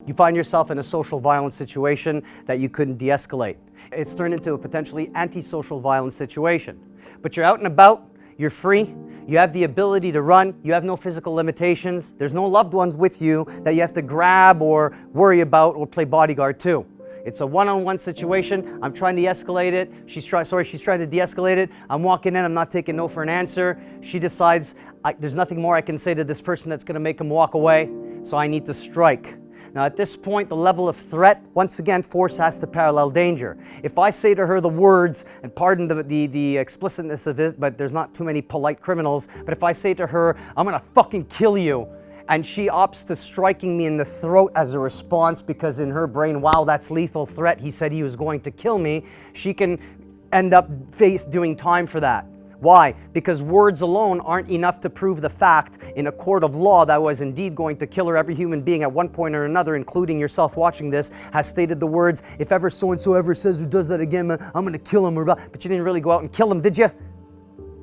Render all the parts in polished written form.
You find yourself in a social violence situation that you couldn't de-escalate. It's turned into a potentially antisocial violence situation. But you're out and about, you're free, you have the ability to run, you have no physical limitations, there's no loved ones with you that you have to grab or worry about or play bodyguard to. It's a one-on-one situation. I'm trying to de-escalate it. She's trying to de-escalate it. I'm walking in, I'm not taking no for an answer. She decides there's nothing more I can say to this person that's gonna make him walk away, so I need to strike. Now at this point, the level of threat, once again, force has to parallel danger. If I say to her the words, and pardon the explicitness of it, but there's not too many polite criminals, but if I say to her, I'm gonna fucking kill you, and she opts to striking me in the throat as a response because in her brain, wow, that's lethal threat, he said he was going to kill me, she can end up doing time for that. Why? Because words alone aren't enough to prove the fact in a court of law that I was indeed going to kill her. Every human being at one point or another, including yourself watching this, has stated the words, if ever so-and-so ever says who does that again, I'm gonna kill him. But you didn't really go out and kill him, did you?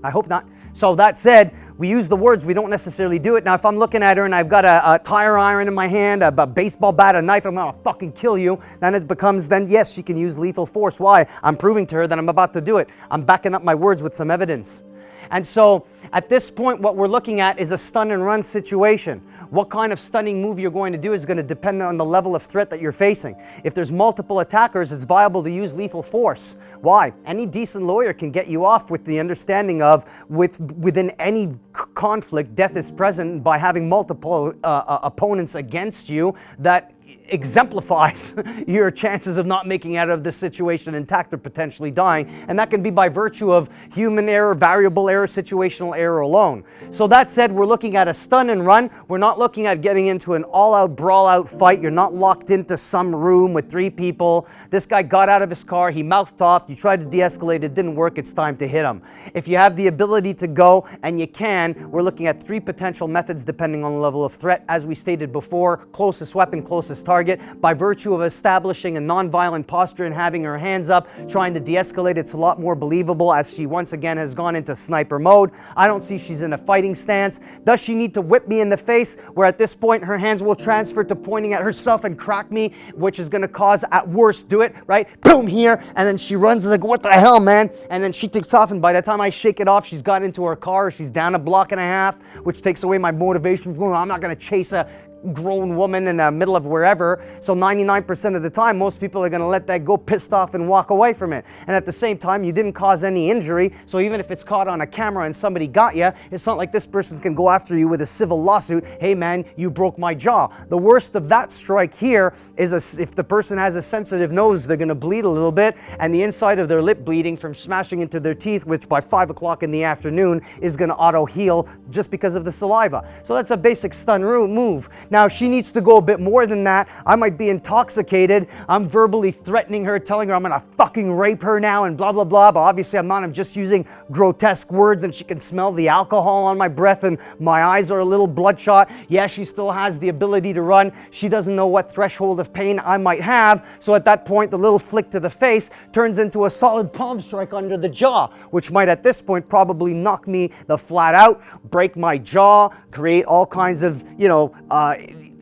I hope not. So that said, we use the words, we don't necessarily do it. Now, if I'm looking at her and I've got a tire iron in my hand, a baseball bat, a knife, I'm gonna fucking kill you, then it becomes, then yes, she can use lethal force. Why? I'm proving to her that I'm about to do it. I'm backing up my words with some evidence. And so at this point, what we're looking at is a stun and run situation. What kind of stunning move you're going to do is going to depend on the level of threat that you're facing. If there's multiple attackers, it's viable to use lethal force. Why? Any decent lawyer can get you off with the understanding of within any conflict, death is present by having multiple opponents against you. That exemplifies your chances of not making out of this situation intact or potentially dying, and that can be by virtue of human error, variable error, situational error alone. So that said, we're looking at a stun and run. We're not looking at getting into an all-out brawl-out fight. You're not locked into some room with 3 people. This guy got out of his car, he mouthed off, you tried to de-escalate, it didn't work, it's time to hit him. If you have the ability to go, and you can, we're looking at 3 potential methods depending on the level of threat. As we stated before, closest weapon, closest target. By virtue of establishing a non-violent posture and having her hands up, trying to de-escalate, it's a lot more believable as she once again has gone into sniper mode. I don't see she's in a fighting stance. Does she need to whip me in the face, where at this point her hands will transfer to pointing at herself and crack me, which is going to cause, at worst, do it, right? Boom, here, and then she runs like, what the hell, man? And then she takes off, and by the time I shake it off, she's got into her car, she's down a block and a half, which takes away my motivation. I'm not going to chase a grown woman in the middle of wherever. So 99% of the time, most people are going to let that go pissed off and walk away from it. And at the same time, you didn't cause any injury. So even if it's caught on a camera and somebody got you, it's not like this person's going to go after you with a civil lawsuit. Hey man, you broke my jaw. The worst of that strike here is if the person has a sensitive nose, they're going to bleed a little bit, and the inside of their lip bleeding from smashing into their teeth, which by 5 o'clock in the afternoon is going to auto heal just because of the saliva. So that's a basic stun move. Now, she needs to go a bit more than that. I might be intoxicated. I'm verbally threatening her, telling her I'm gonna fucking rape her now and blah, blah, blah. But obviously I'm not. I'm just using grotesque words, and she can smell the alcohol on my breath and my eyes are a little bloodshot. Yeah, she still has the ability to run. She doesn't know what threshold of pain I might have. So at that point, the little flick to the face turns into a solid palm strike under the jaw, which might at this point probably knock me the flat out, break my jaw, create all kinds of,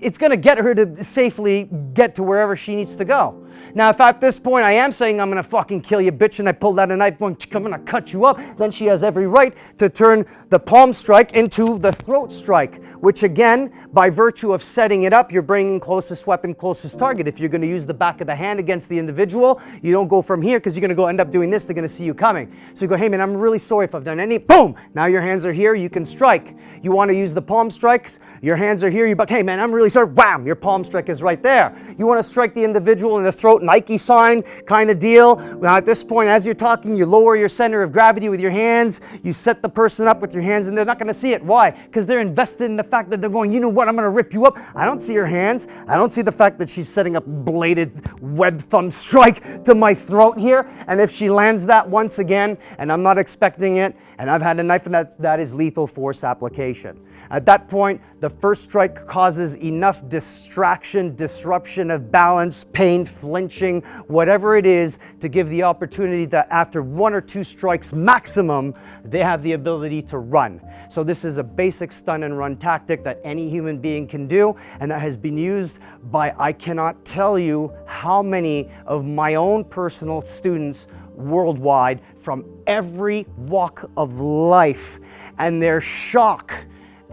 it's going to get her to safely get to wherever she needs to go. Now, if at this point I am saying I'm going to fucking kill you, bitch, and I pulled out a knife going, I'm going to cut you up, then she has every right to turn the palm strike into the throat strike, which again, by virtue of setting it up, you're bringing closest weapon, closest target. If you're going to use the back of the hand against the individual, you don't go from here because you're going to end up doing this. They're going to see you coming. So you go, hey man, I'm really sorry if I've done any, boom, now your hands are here, you can strike. You want to use the palm strikes, your hands are here, you buck, hey man, I'm really sorry, wham, your palm strike is right there. You want to strike the individual in the throat, Nike sign kind of deal. Now at this point, as you're talking, you lower your center of gravity with your hands, you set the person up with your hands, and they're not going to see it. Why? Because they're invested in the fact that they're going, you know what, I'm going to rip you up. I don't see her hands. I don't see the fact that she's setting up bladed web thumb strike to my throat here. And if she lands that once again, and I'm not expecting it, and I've had a knife, and that is lethal force application. At that point, the first strike causes enough distraction, disruption of balance, pain, flinching, whatever it is, to give the opportunity that after 1 or 2 strikes maximum, they have the ability to run. So this is a basic stun and run tactic that any human being can do, and that has been used by, I cannot tell you how many of my own personal students worldwide from every walk of life, and their shock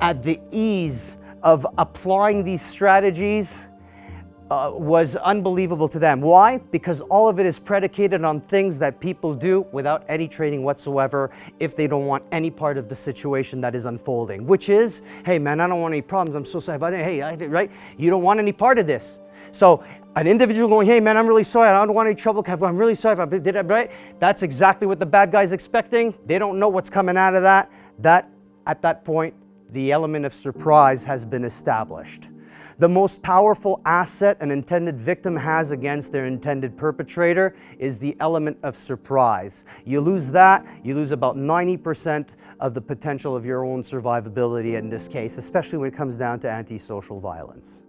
at the ease of applying these strategies was unbelievable to them. Why? Because all of it is predicated on things that people do without any training whatsoever if they don't want any part of the situation that is unfolding, which is, hey man, I don't want any problems, I'm so sorry about it, hey, right? You don't want any part of this. So an individual going, hey man, I'm really sorry, I don't want any trouble, I'm really sorry if I did it, right? That's exactly what the bad guy's expecting. They don't know what's coming out of that. At that point, the element of surprise has been established. The most powerful asset an intended victim has against their intended perpetrator is the element of surprise. You lose that, you lose about 90% of the potential of your own survivability in this case, especially when it comes down to antisocial violence.